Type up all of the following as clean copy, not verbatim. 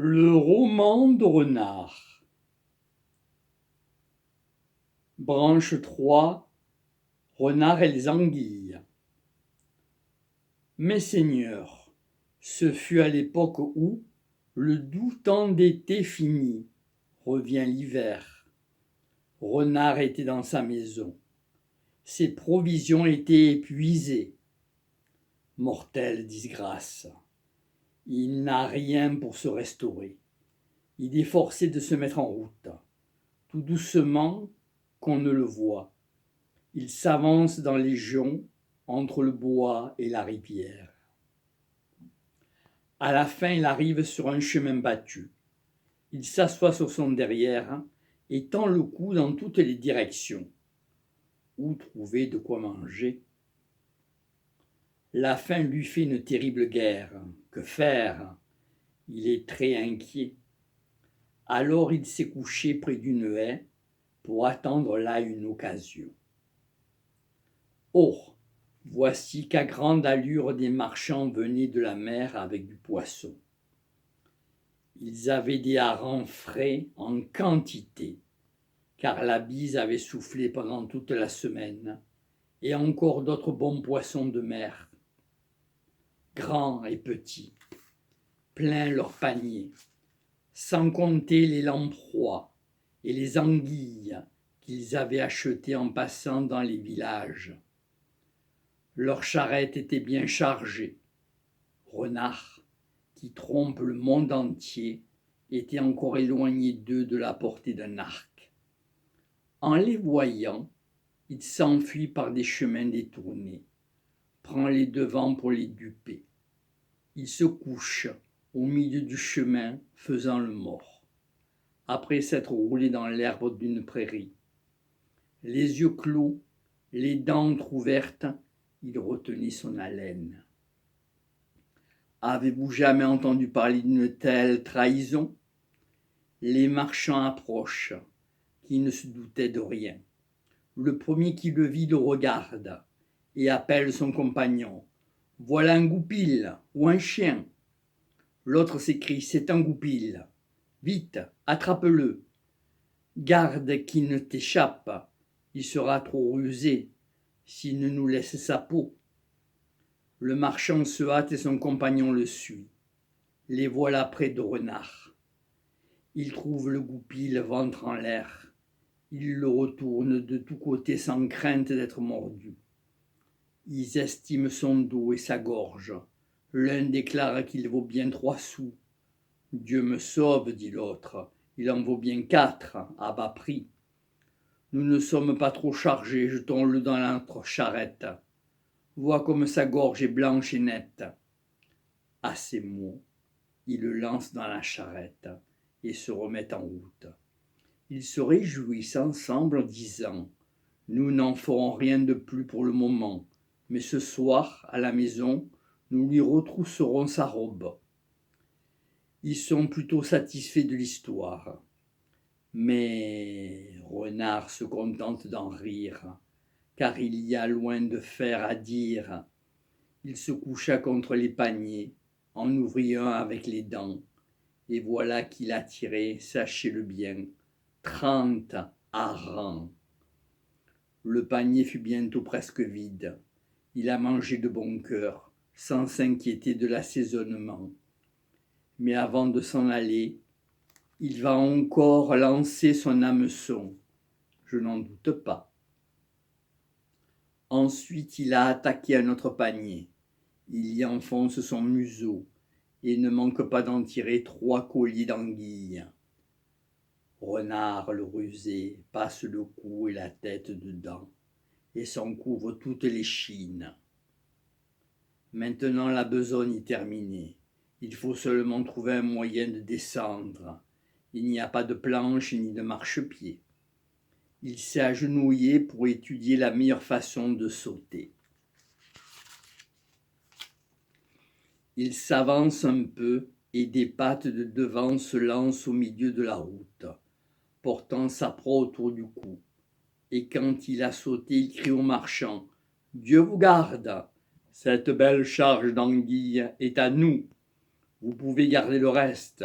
Le roman de Renard. Branche 3. Renard et les anguilles. Mes seigneurs, ce fut à l'époque où, le doux temps d'été fini, revient l'hiver. Renard était dans sa maison. Ses provisions étaient épuisées. Mortelle disgrâce. Il n'a rien pour se restaurer. Il est forcé de se mettre en route, tout doucement qu'on ne le voit. Il s'avance dans les joncs entre le bois et la rivière. À la fin, il arrive sur un chemin battu. Il s'assoit sur son derrière et tend le cou dans toutes les directions. Où trouver de quoi manger? La faim lui fait une terrible guerre. Que faire? Il est très inquiet. Alors il s'est couché près d'une haie pour attendre là une occasion. Oh, voici qu'à grande allure des marchands venaient de la mer avec du poisson. Ils avaient des harengs frais en quantité, car la bise avait soufflé pendant toute la semaine, et encore d'autres bons poissons de mer, grands et petits, plein leurs paniers, sans compter les lamproies et les anguilles qu'ils avaient achetées en passant dans les villages. Leurs charrettes étaient bien chargées. Renard, qui trompe le monde entier, était encore éloigné d'eux de la portée d'un arc. En les voyant, il s'enfuit par des chemins détournés, prend les devants pour les duper. Il se couche au milieu du chemin, faisant le mort, après s'être roulé dans l'herbe d'une prairie. Les yeux clos, les dents entr'ouvertes, il retenait son haleine. Avez-vous jamais entendu parler d'une telle trahison? Les marchands approchent, qui ne se doutaient de rien. Le premier qui le vit le regarde et appelle son compagnon. Voilà un goupil ou un chien. L'autre s'écrie, c'est un goupil. Vite, attrape-le. Garde qu'il ne t'échappe, il sera trop rusé s'il ne nous laisse sa peau. Le marchand se hâte et son compagnon le suit. Les voilà près de Renard. Il trouve le goupil ventre en l'air. Il le retourne de tous côtés sans crainte d'être mordu. Ils estiment son dos et sa gorge. L'un déclare qu'il vaut bien 3 sous. Dieu me sauve, dit l'autre, il en vaut bien 4, à bas prix. Nous ne sommes pas trop chargés, jetons-le dans notre charrette. Vois comme sa gorge est blanche et nette. À ces mots, il le lance dans la charrette et se remet en route. Ils se réjouissent ensemble en disant « Nous n'en ferons rien de plus pour le moment, mais ce soir, à la maison, nous lui retrousserons sa robe. » Ils sont plutôt satisfaits de l'histoire. Mais Renard se contente d'en rire, car il y a loin de fer à dire. Il se coucha contre les paniers, en ouvrit un avec les dents, et voilà qu'il a tiré, sachez-le bien, 30 harengs. Le panier fut bientôt presque vide. Il a mangé de bon cœur, sans s'inquiéter de l'assaisonnement. Mais avant de s'en aller, il va encore lancer son hameçon, je n'en doute pas. Ensuite, il a attaqué un autre panier. Il y enfonce son museau et ne manque pas d'en tirer 3 colliers d'anguilles. Renard, le rusé, passe le cou et la tête dedans et s'en couvre toutes les chines. Maintenant, la besogne est terminée. Il faut seulement trouver un moyen de descendre. Il n'y a pas de planche ni de marchepied. Il s'est agenouillé pour étudier la meilleure façon de sauter. Il s'avance un peu et des pattes de devant se lancent au milieu de la route, portant sa proie autour du cou. Et quand il a sauté, il crie au marchand « Dieu vous garde! Cette belle charge d'anguilles est à nous. Vous pouvez garder le reste.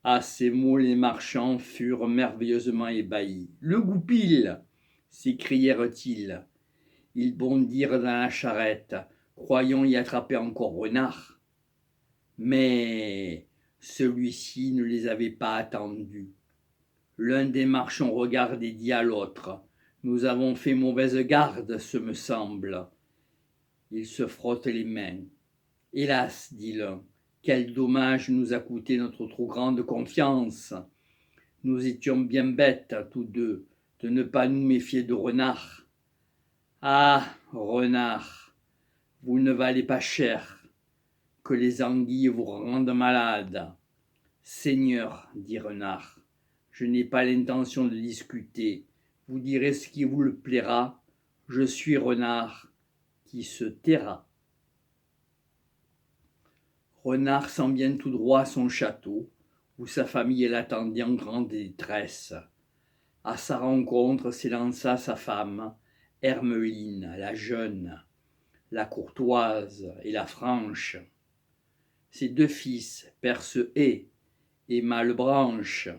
À ces mots, les marchands furent merveilleusement ébahis. Le goupil s'écrièrent-ils. Ils bondirent dans la charrette, croyant y attraper encore Renard. Mais celui-ci ne les avait pas attendus. L'un des marchands regarde et dit à l'autre: Nous avons fait mauvaise garde, ce me semble. Il se frotte les mains. Hélas, dit l'un, quel dommage nous a coûté notre trop grande confiance. Nous étions bien bêtes, tous deux, de ne pas nous méfier de Renard. Ah, Renard, vous ne valez pas cher, que les anguilles vous rendent malade. Seigneur, dit Renard, je n'ai pas l'intention de discuter. Vous direz ce qui vous le plaira. Je suis Renard qui se taira. Renard s'en vient tout droit à son château, où sa famille l'attendait en grande détresse. À sa rencontre s'élança sa femme, Hermeline, la jeune, la courtoise et la franche. Ses deux fils, Perce-Haie et Malebranche,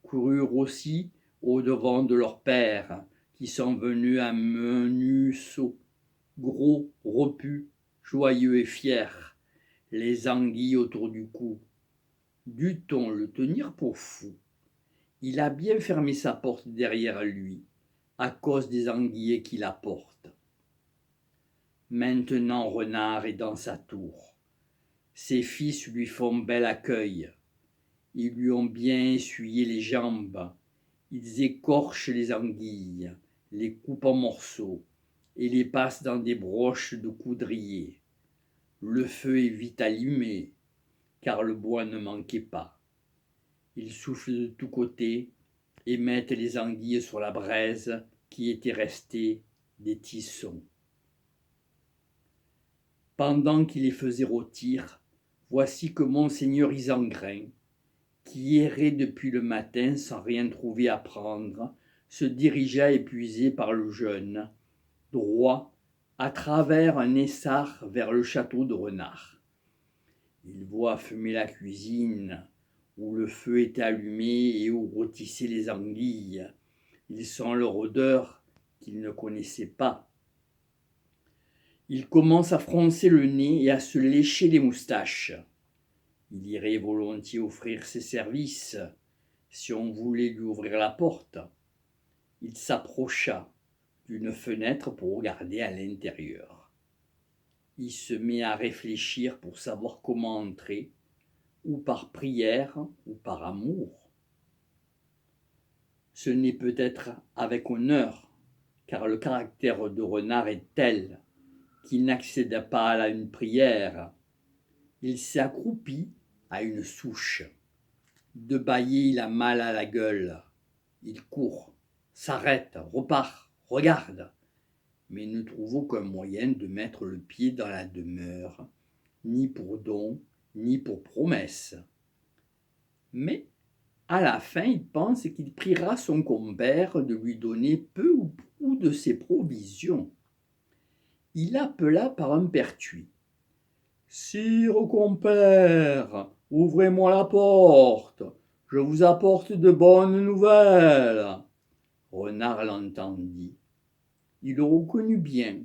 coururent aussi au-devant de leur père, qui sont venus à Menuceau, gros, repus, joyeux et fiers, les anguilles autour du cou. Dut-on le tenir pour fou? Il a bien fermé sa porte derrière lui, à cause des anguillés qui la portent. Maintenant Renard est dans sa tour. Ses fils lui font bel accueil. Ils lui ont bien essuyé les jambes. Ils écorchent les anguilles, les coupent en morceaux et les passent dans des broches de coudrier. Le feu est vite allumé, car le bois ne manquait pas. Ils soufflent de tous côtés et mettent les anguilles sur la braise qui était restée des tissons. Pendant qu'il les faisait rôtir, voici que monseigneur Isengrin, qui errait depuis le matin sans rien trouver à prendre, se dirigea épuisé par le jeûne, droit, à travers un essart vers le château de Renard. Il voit fumer la cuisine, où le feu était allumé et où rôtissaient les anguilles. Il sent leur odeur qu'il ne connaissait pas. Il commence à froncer le nez et à se lécher les moustaches. Il irait volontiers offrir ses services, si on voulait lui ouvrir la porte. Il s'approcha d'une fenêtre pour regarder à l'intérieur. Il se met à réfléchir pour savoir comment entrer, ou par prière, ou par amour. Ce n'est peut-être avec honneur, car le caractère de Renard est tel qu'il n'accède pas à une prière. Il s'est accroupi à une souche. De bâiller, il a mal à la gueule. Il court, s'arrête, repart, regarde, mais ne trouve aucun moyen de mettre le pied dans la demeure, ni pour don, ni pour promesse. Mais à la fin, il pense qu'il priera son compère de lui donner peu ou prou de ses provisions. Il appela par un pertuis. « Sire compère, ouvrez-moi la porte, je vous apporte de bonnes nouvelles. » Renard l'entendit. Il le reconnut bien,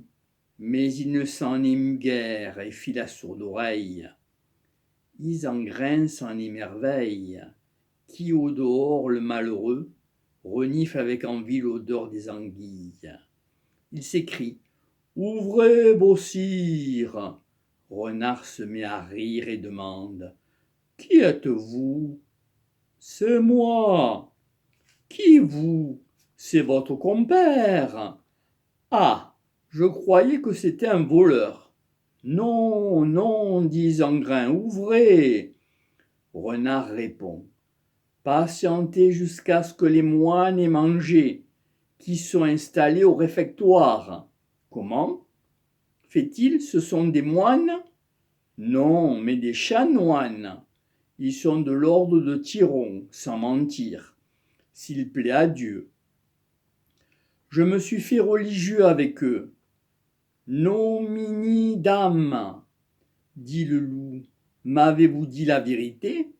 mais il ne s'en émut guère et fit la sourde oreille. Isengrin s'en émerveille. Qui au dehors, le malheureux, renifle avec envie l'odeur des anguilles. Il s'écrie: « Ouvrez, beau sire !» Renard se met à rire et demande: « Qui êtes-vous ?»« C'est moi. »« Qui vous ?»« C'est votre compère. »« Ah, je croyais que c'était un voleur. »« Non, non, dit Isengrin, ouvrez. » Renard répond: « Patientez jusqu'à ce que les moines aient mangé, qui sont installés au réfectoire. »« Comment ? Fait-il, ce sont des moines ? » ?»« Non, mais des chanoines. Ils sont de l'ordre de Tiron, sans mentir, s'il plaît à Dieu. Je me suis fait religieux avec eux. »« Nomini dame, dit le loup, m'avez-vous dit la vérité ? »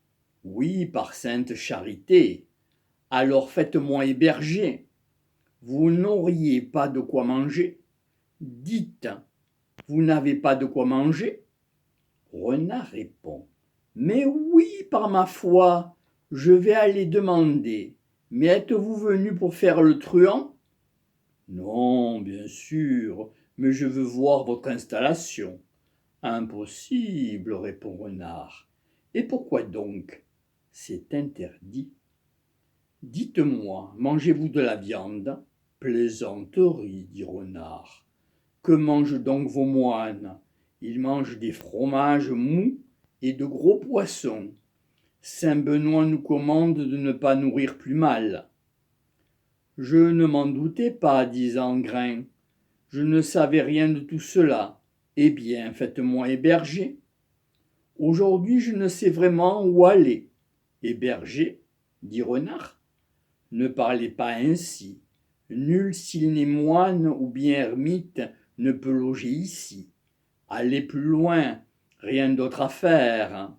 Oui, par sainte charité. Alors faites-moi héberger. Vous n'auriez pas de quoi manger? Dites, vous n'avez pas de quoi manger? Renard répond, mais oui, par ma foi, je vais aller demander. Mais êtes-vous venu pour faire le truand? Non, bien sûr, mais je veux voir votre installation. Impossible, répond Renard. Et pourquoi donc? C'est interdit. Dites-moi, mangez-vous de la viande? Plaisanterie, dit Renard. Que mangent donc vos moines? Ils mangent des fromages mous et de gros poissons. Saint Benoît nous commande de ne pas nourrir plus mal. Je ne m'en doutais pas, dit Zangrin. Je ne savais rien de tout cela. Eh bien, faites-moi héberger. Aujourd'hui, je ne sais vraiment où aller. Héberger, dit Renard. Ne parlez pas ainsi. Nul, s'il n'est moine ou bien ermite, ne peut loger ici. Allez plus loin, rien d'autre à faire.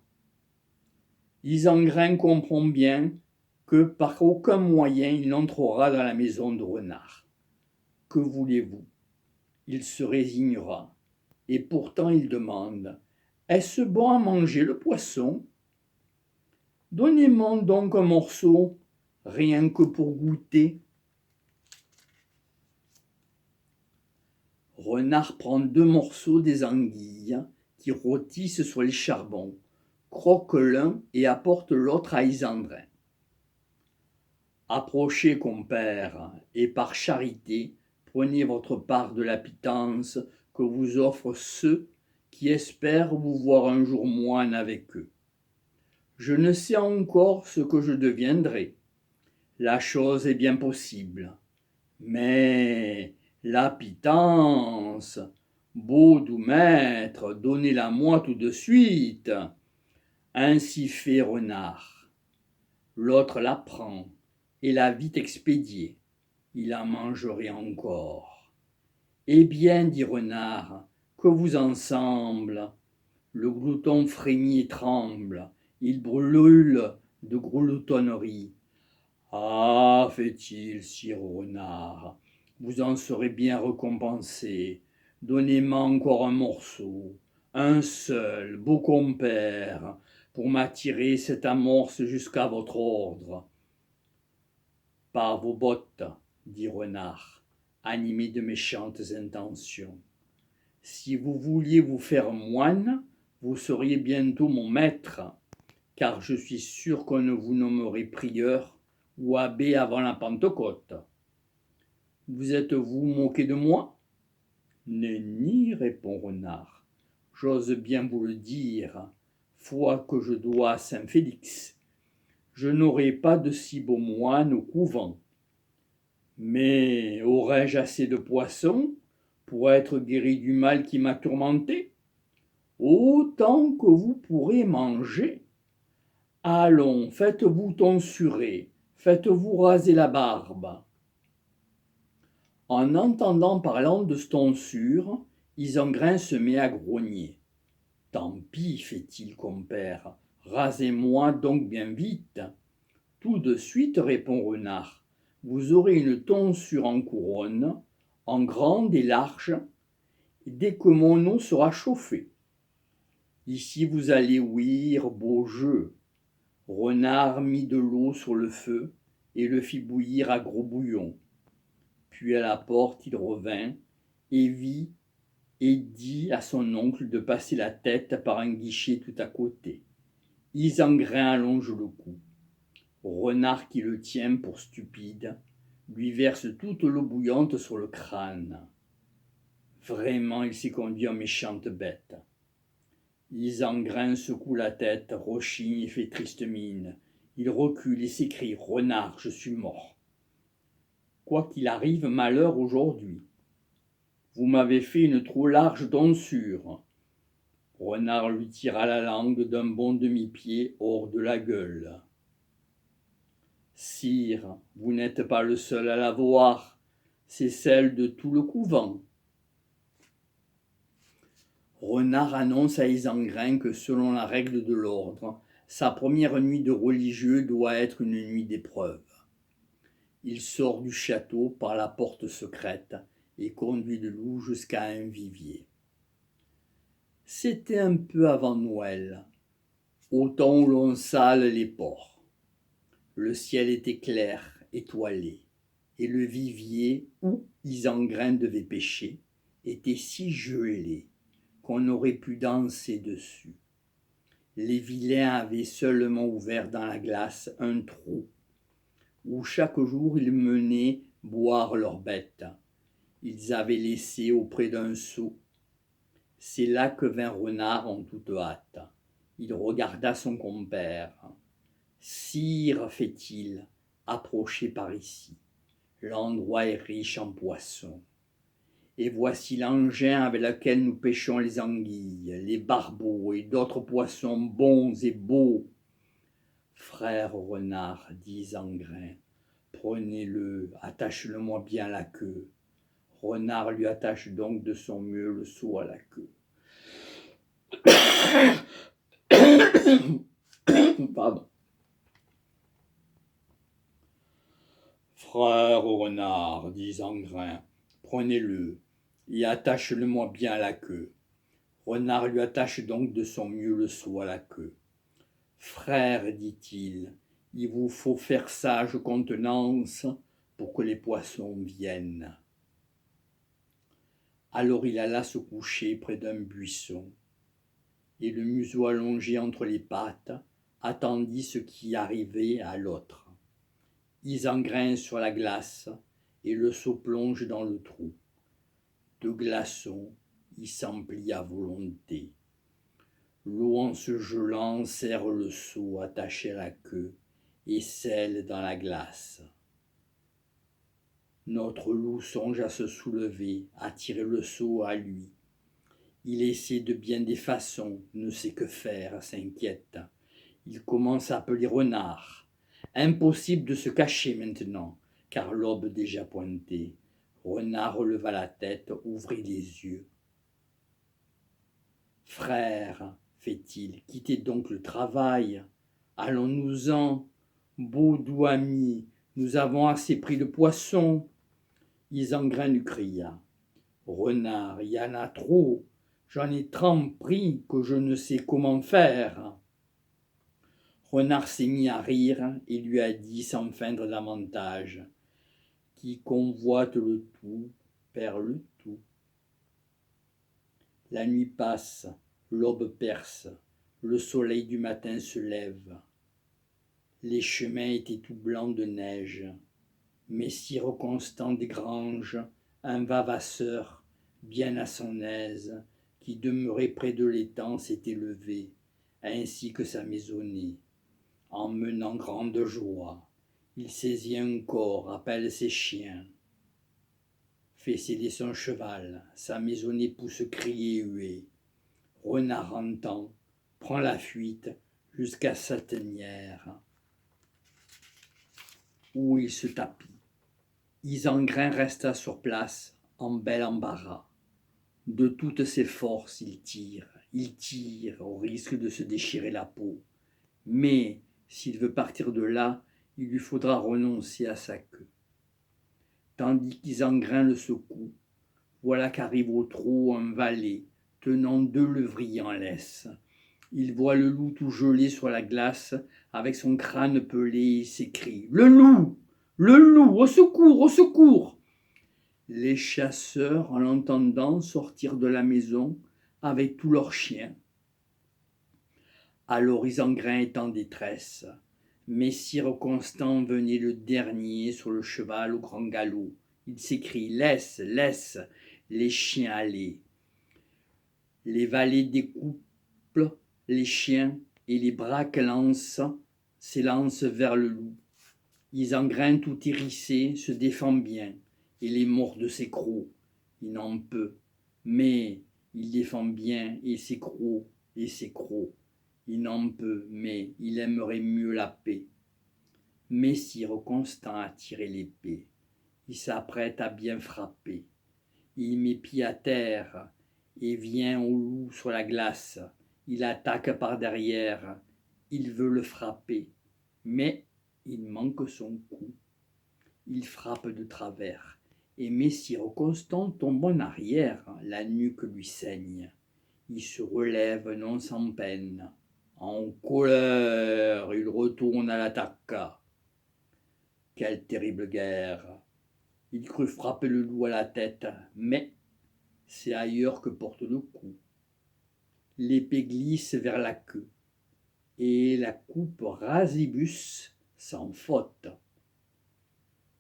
Isengrin comprend bien que par aucun moyen il n'entrera dans la maison de Renard. Que voulez-vous? Il se résignera. Et pourtant il demande, est-ce bon à manger le poisson? Donnez-moi donc un morceau, rien que pour goûter. Renard prend 2 morceaux des anguilles qui rôtissent sur les charbons, croque l'un et apporte l'autre à Isengrin. Approchez, compère, et par charité, prenez votre part de la pitance que vous offrent ceux qui espèrent vous voir un jour moine avec eux. Je ne sais encore ce que je deviendrai. La chose est bien possible. Mais la pitance, beau doux maître, donnez-la-moi tout de suite. Ainsi fait Renard. L'autre la prend et l'a vite expédiée. Il en mangerait encore. Eh bien, dit Renard, que vous en semble? Le glouton frémit et tremble. Il brûle de gloutonnerie. Ah, fait-il, sire Renard, vous en serez bien récompensé. Donnez-moi encore un morceau, un seul, beau compère, pour m'attirer cette amorce jusqu'à votre ordre. Par vos bottes, dit Renard, animé de méchantes intentions. Si vous vouliez vous faire moine, vous seriez bientôt mon maître, car je suis sûr qu'on ne vous nommerait prieur ou abbé avant la Pentecôte. Vous êtes-vous moqué de moi? Nenni, répond Renard. J'ose bien vous le dire, foi que je dois à saint Félix. Je n'aurai pas de si beau moine au couvent. Mais aurais-je assez de poissons pour être guéri du mal qui m'a tourmenté? Autant que vous pourrez manger. Allons, faites-vous tonsurer, faites-vous raser la barbe. En entendant parlant de tonsure, Isengrin se met à grogner. Tant pis, fait-il, compère, rasez-moi donc bien vite. Tout de suite, répond Renard, vous aurez une tonsure en couronne, en grande et large, dès que mon eau sera chauffée. Ici vous allez ouïr beau jeu. Renard mit de l'eau sur le feu et le fit bouillir à gros bouillon. Puis à la porte il revint et vit et dit à son oncle de passer la tête par un guichet tout à côté. Isengrin allonge le cou. Renard qui le tient pour stupide lui verse toute l'eau bouillante sur le crâne. Vraiment il s'est conduit en méchante bête. Isengrin secoue la tête, rechigne et fait triste mine. Il recule et s'écrie « Renard, je suis mort. Quoi qu'il arrive, malheur aujourd'hui. Vous m'avez fait une trop large tonsure. » Renard lui tira la langue d'un bon demi-pied hors de la gueule. « Sire, vous n'êtes pas le seul à la voir, c'est celle de tout le couvent. » Renard annonce à Isengrin que selon la règle de l'ordre, Sa première nuit de religieux doit être une nuit d'épreuve. Il sort du château par la porte secrète et conduit le loup jusqu'à un vivier. C'était un peu avant Noël, au temps où l'on sale les porcs. Le ciel était clair, étoilé, et le vivier où Isengrin devait pêcher était si gelé qu'on aurait pu danser dessus. Les vilains avaient seulement ouvert dans la glace un trou où chaque jour ils menaient boire leurs bêtes. Ils avaient laissé auprès d'un seau. C'est là que vint Renard en toute hâte. Il regarda son compère. Sire, fait-il, approchez par ici. L'endroit est riche en poissons. Et voici l'engin avec lequel nous pêchons les anguilles, les barbeaux et d'autres poissons bons et beaux. Frère Renard, dit Isengrin, prenez-le, attache-le-moi bien à la queue. Renard lui attache donc de son mieux le seau à la queue. Pardon. Frère Renard, dit Isengrin, prenez-le et attache-le-moi bien à la queue. Renard lui attache donc de son mieux le seau à la queue. Frère, dit-il, il vous faut faire sage contenance pour que les poissons viennent. Alors il alla se coucher près d'un buisson, et le museau allongé entre les pattes attendit ce qui arrivait à l'autre. Isengrin sur la glace, et le seau plonge dans le trou. De glaçons, il s'emplit à volonté. L'eau en se gelant serre le seau attaché à la queue et scelle dans la glace. Notre loup songe à se soulever, à tirer le seau à lui. Il essaie de bien des façons, ne sait que faire, s'inquiète. Il commence à appeler Renard. Impossible de se cacher maintenant, car l'aube déjà pointait. Renard releva la tête, ouvrit les yeux. Frère, fait-il, quittez donc le travail. Allons-nous-en, beau doux ami, nous avons assez pris de poissons. Isengrin lui cria. Renard, il y en a trop, j'en ai tant pris que je ne sais comment faire. Renard s'est mis à rire et lui a dit sans feindre davantage. Qui convoite le tout perd le tout. La nuit passe, l'aube perce, le soleil du matin se lève. Les chemins étaient tout blancs de neige. Messire Constant des Granges, un vavasseur, bien à son aise, qui demeurait près de l'étang, s'était levé, ainsi que sa maisonnée. En menant grande joie, il saisit un corps, appelle ses chiens, fait céder son cheval, sa maisonnée pousse cri et huée. Renard entend, prend la fuite jusqu'à sa tanière, où il se tapit. Isengrin resta sur place, en bel embarras. De toutes ses forces, il tire, au risque de se déchirer la peau. Mais, s'il veut partir de là, il lui faudra renoncer à sa queue. Tandis qu'Isengrin le secoue, voilà qu'arrive au trot un valet, tenant 2 levriers en laisse. Il voit le loup tout gelé sur la glace, avec son crâne pelé, et s'écrie « Le loup ! Le loup ! Au secours ! Au secours !» Les chasseurs, en l'entendant, sortirent de la maison avec tous leurs chiens. Alors Isengrin est en détresse. Messire Constant venait le dernier sur le cheval au grand galop. Il s'écrie « Laisse, laisse !» Les chiens allaient. Les valets découpent les chiens et les braques s'élancent vers le loup. Isengrin, tout hérissé, se défend bien et les mord de ses crocs. Il n'en peut, mais il défend bien et ses crocs et ses crocs. Il n'en peut, mais il aimerait mieux la paix. Messire Constant a tiré l'épée. Il s'apprête à bien frapper. Il met pied à terre et vient au loup sur la glace. Il attaque par derrière Il veut le frapper, mais il manque son coup. Il frappe de travers, et Messire Constant tombe en arrière, la nuque lui saigne. Il se relève non sans peine. En colère, il retourne à l'attaque. Quelle terrible guerre! Il crut frapper le loup à la tête, mais c'est ailleurs que porte le coup. L'épée glisse vers la queue, et la coupe Rasibus sans faute.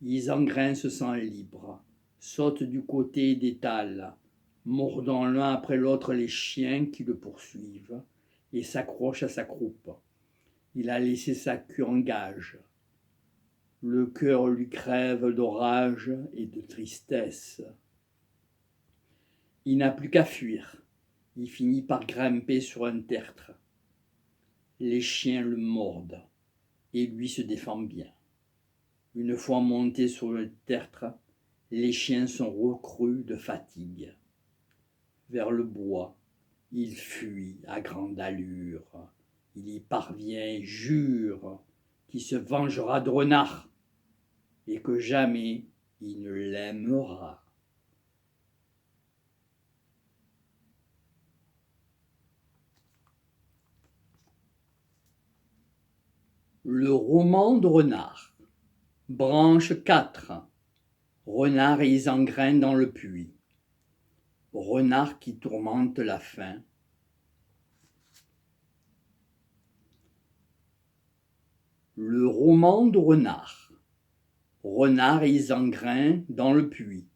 Isengrin se sent libre, saute du côté et détale, mordant l'un après l'autre les chiens qui le poursuivent, et s'accroche à sa croupe. Il a laissé sa queue en gage. Le cœur lui crève d'orage et de tristesse. Il n'a plus qu'à fuir. Il finit par grimper sur un tertre. Les chiens le mordent, et lui se défend bien. Une fois monté sur le tertre, les chiens sont recrus de fatigue. Vers le bois, il fuit à grande allure. Il y parvient et jure qu'il se vengera de Renard et que jamais il ne l'aimera. Le roman de Renard. Branche 4. Renard et Isengrin dans le puits. Renard qui tourmente la faim. Le roman de Renard. Renard et Isengrin dans le puits.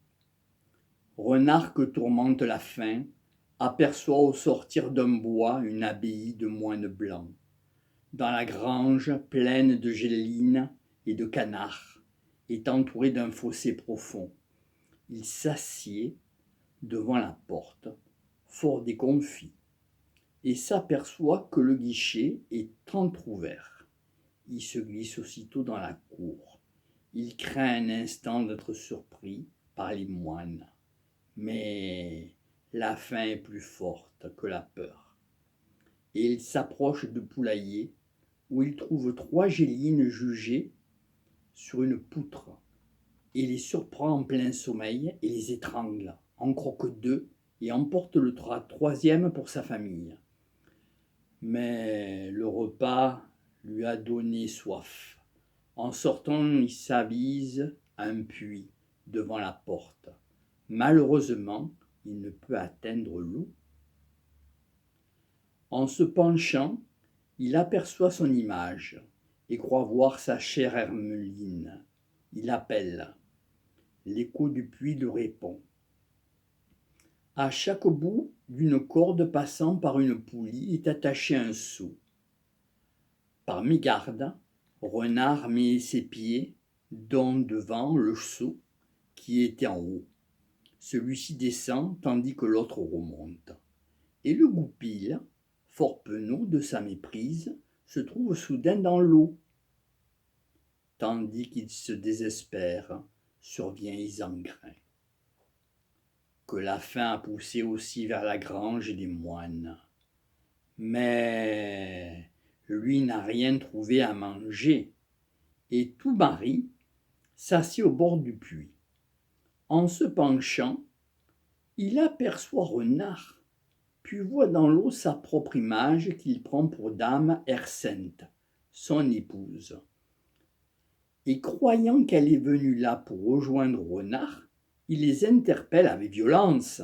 Renard que tourmente la faim aperçoit au sortir d'un bois une abbaye de moines blancs. Dans la grange pleine de gélines et de canards, est entouré d'un fossé profond. Il s'assied devant la porte, fort déconfit, et s'aperçoit que le guichet est entr'ouvert. Il se glisse aussitôt dans la cour. Il craint un instant d'être surpris par les moines, mais la faim est plus forte que la peur. Et il s'approche du poulailler, où il trouve 3 gélines jugées sur une poutre, et les surprend en plein sommeil et les étrangle, en croque 2 et emporte le troisième pour sa famille. Mais le repas lui a donné soif. En sortant, il s'avise à un puits devant la porte. Malheureusement, il ne peut atteindre l'eau. En se penchant, il aperçoit son image et croit voir sa chère Hermeline. Il appelle. L'écho du puits lui répond. À chaque bout d'une corde passant par une poulie est attaché un seau. Par mégarde, Renard met ses pieds, dont devant le seau qui était en haut. Celui-ci descend tandis que l'autre remonte. Et le goupil, fort penaud de sa méprise, se trouve soudain dans l'eau. Tandis qu'il se désespère, survient Isengrin, que la faim a poussé aussi vers la grange des moines. Mais lui n'a rien trouvé à manger, et tout Marie s'assied au bord du puits. En se penchant, il aperçoit Renard, puis voit dans l'eau sa propre image qu'il prend pour dame Hercente, son épouse. Et croyant qu'elle est venue là pour rejoindre Renard, il les interpelle avec violence.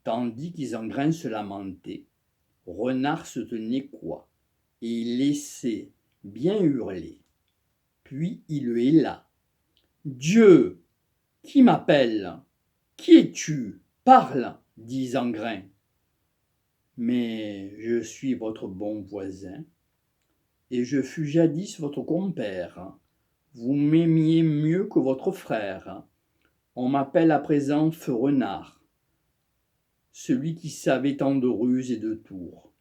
Tandis qu'Isengrin se lamentait, Renard se tenait coi, et il laissait bien hurler. Puis il le héla. « Dieu, qui m'appelle ? Qui es-tu ? Parle !» dit Isengrin. « Mais je suis votre bon voisin, et je fus jadis votre compère. Vous m'aimiez mieux que votre frère. On m'appelle à présent Feu Renard, celui qui savait tant de ruses et de tours.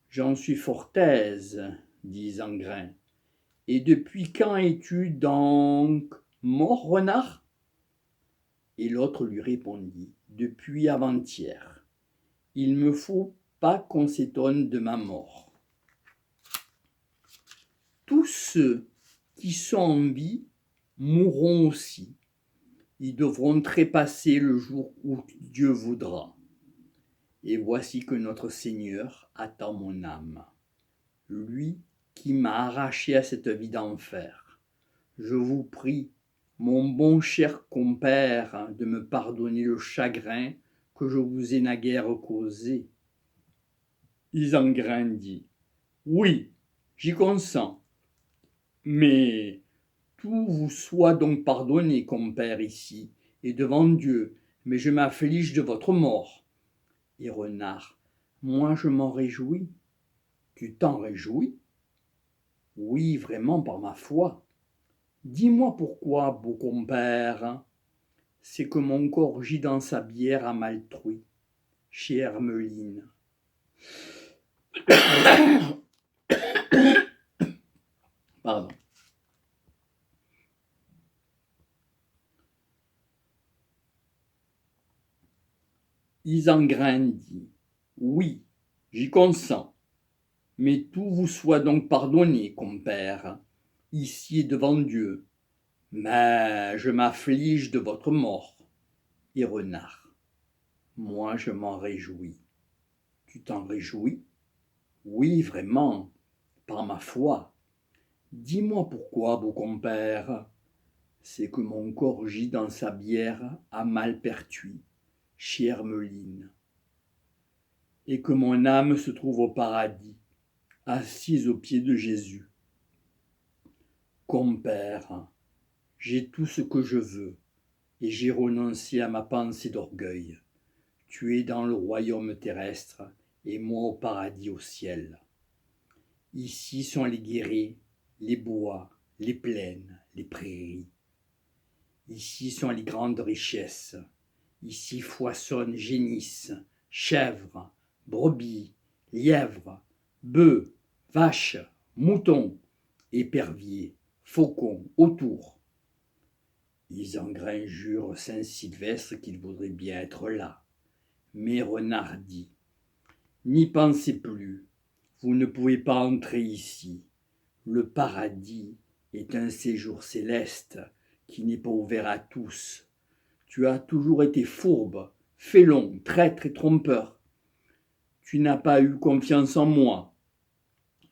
J'en suis fort aise, dit Isengrin. Et depuis quand es-tu donc mort, Renard ? Et l'autre lui répondit, depuis avant-hier. Il me faut pas qu'on s'étonne de ma mort. Tous ceux qui sont en vie mourront aussi. Ils devront trépasser le jour où Dieu voudra. Et voici que notre Seigneur attend mon âme. Lui qui m'a arraché à cette vie d'enfer. Je vous prie, mon bon cher compère, de me pardonner le chagrin que je vous ai naguère causé. Isengrin dit, oui, j'y consens, mais tout vous soit donc pardonné, compère, ici, et devant Dieu, mais je m'afflige de votre mort. Et Renard, moi je m'en réjouis. Tu t'en réjouis? Oui, vraiment, par ma foi. Dis-moi pourquoi, beau compère. C'est que mon corps gît dans sa bière à Maltruy, chez Hermeline. Pardon. Isengrin dit, oui, j'y consens, mais tout vous soit donc pardonné, compère, ici et devant Dieu, mais je m'afflige de votre mort. Et Renard, moi je m'en réjouis. Tu t'en réjouis? Oui, vraiment, par ma foi. Dis-moi pourquoi, beau compère. C'est que mon corps gît dans sa bière à Malpertuis, chez Hermeline, et que mon âme se trouve au paradis, assise aux pieds de Jésus. Compère, j'ai tout ce que je veux, et j'ai renoncé à ma pensée d'orgueil. Tu es dans le royaume terrestre, et moi au paradis au ciel. Ici sont les guérets, les bois, les plaines, les prairies. Ici sont les grandes richesses. Ici foisonnent, génissent, chèvres, brebis, lièvres, bœufs, vaches, moutons, éperviers, faucons, autour. Isengrin jure Saint-Sylvestre qu'il voudrait bien être là. Mais Renard dit, n'y pensez plus, vous ne pouvez pas entrer ici. Le paradis est un séjour céleste qui n'est pas ouvert à tous. Tu as toujours été fourbe, félon, traître et trompeur. Tu n'as pas eu confiance en moi.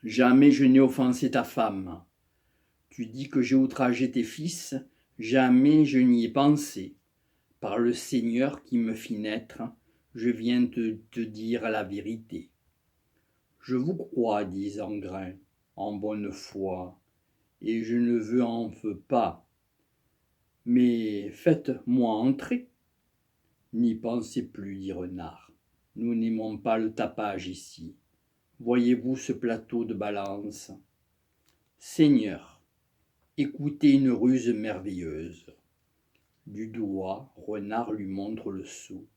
Jamais je n'ai offensé ta femme. Tu dis que j'ai outragé tes fils. Jamais je n'y ai pensé. Par le Seigneur qui me fit naître, je viens te dire la vérité. Je vous crois, dit Isengrin, en bonne foi, et je ne veux pas. Mais faites-moi entrer. N'y pensez plus, dit Renard. Nous n'aimons pas le tapage ici. Voyez-vous ce plateau de balance? Seigneur, écoutez une ruse merveilleuse. Du doigt, Renard lui montre le seau.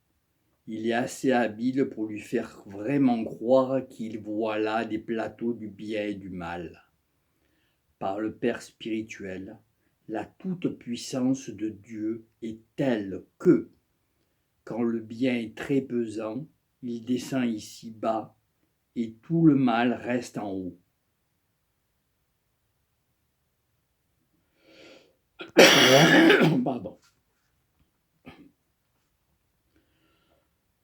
Il est assez habile pour lui faire vraiment croire qu'il voit là des plateaux du bien et du mal. Par le Père spirituel, la toute-puissance de Dieu est telle que, quand le bien est très pesant, il descend ici bas et tout le mal reste en haut. Pardon.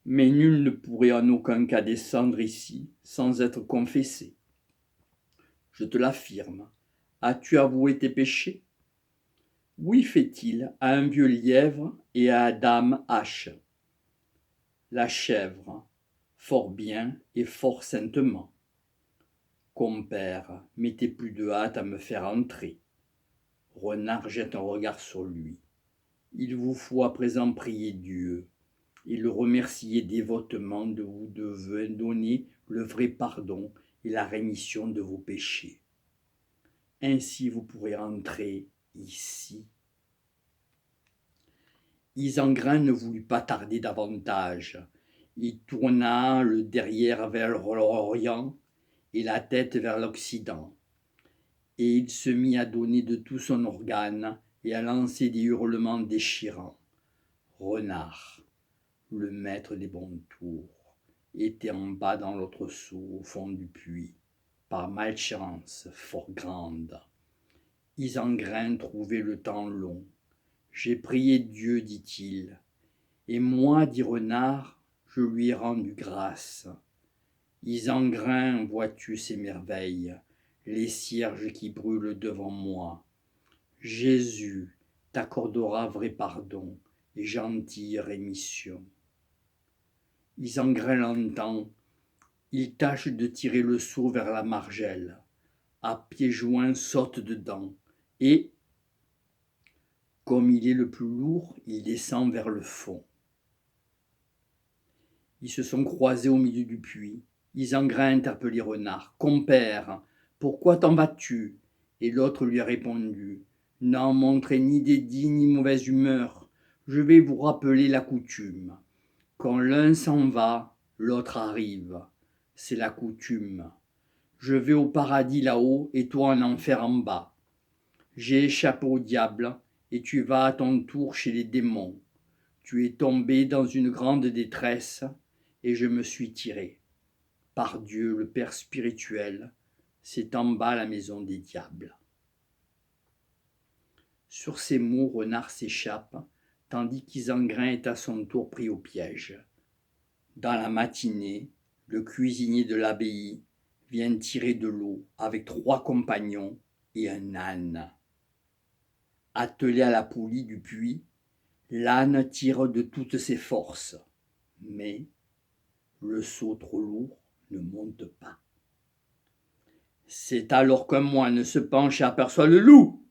Mais nul ne pourrait en aucun cas descendre ici sans être confessé. Je te l'affirme. As-tu avoué tes péchés? Oui, fait-il, à un vieux lièvre et à dame hache. La chèvre, fort bien et fort saintement. Compère, mettez plus de hâte à me faire entrer. Renard jette un regard sur lui. Il vous faut à présent prier Dieu et le remercier dévotement de vous donner le vrai pardon et la rémission de vos péchés. Ainsi vous pourrez entrer ici. Isengrin ne voulut pas tarder davantage. Il tourna le derrière vers l'Orient et la tête vers l'Occident. Et il se mit à donner de tout son organe et à lancer des hurlements déchirants. Renard, le maître des bons tours, était en bas dans l'autre seau au fond du puits. par malchance fort grande. Isengrin trouvait le temps long. J'ai prié Dieu, dit-il, et moi, dit Renard, je lui ai rendu grâce. Isengrin, vois-tu ces merveilles, les cierges qui brûlent devant moi. Jésus t'accordera vrai pardon et gentille rémission. Isengrin l'entend, il tâche de tirer le seau vers la margelle. À pieds joints saute dedans, et, comme il est le plus lourd, il descend vers le fond. Ils se sont croisés au milieu du puits. Isengrin interpellait Renard. « Compère, pourquoi t'en vas-tu » Et l'autre lui a répondu. « N'en montrez ni dédain ni mauvaise humeur. Je vais vous rappeler la coutume. Quand l'un s'en va, l'autre arrive. C'est la coutume. Je vais au paradis là-haut et toi en enfer en bas. J'ai échappé au diable et tu vas à ton tour chez les démons. Tu es tombé dans une grande détresse et je me suis tiré. Par Dieu, le Père spirituel, c'est en bas la maison des diables. » Sur ces mots, Renard s'échappe, tandis qu'Isengrin est à son tour pris au piège. Dans la matinée, le cuisinier de l'abbaye vient tirer de l'eau avec 3 compagnons et un âne. Attelé à la poulie du puits, l'âne tire de toutes ses forces, mais le seau trop lourd ne monte pas. C'est alors qu'un moine se penche et aperçoit le loup.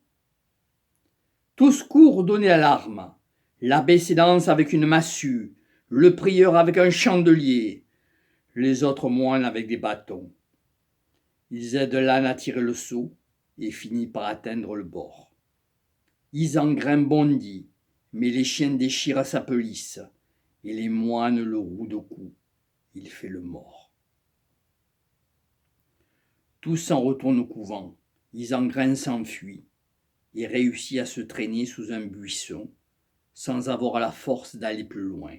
Tous courent donner l'alarme. L'abbé s'élance avec une massue, le prieur avec un chandelier, les autres moines avec des bâtons. Ils aident l'âne à tirer le seau et finissent par atteindre le bord. Isengrin bondit, mais les chiens déchirent sa pelisse et les moines le rouent de coups. Il fait le mort. Tous s'en retournent au couvent. Isengrin s'enfuit et réussit à se traîner sous un buisson sans avoir la force d'aller plus loin.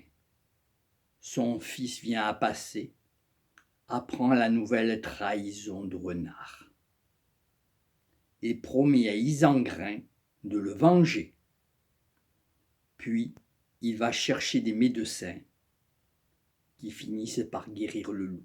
Son fils vient à passer, apprend la nouvelle trahison de Renard et promet à Isengrin de le venger. Puis il va chercher des médecins qui finissent par guérir le loup.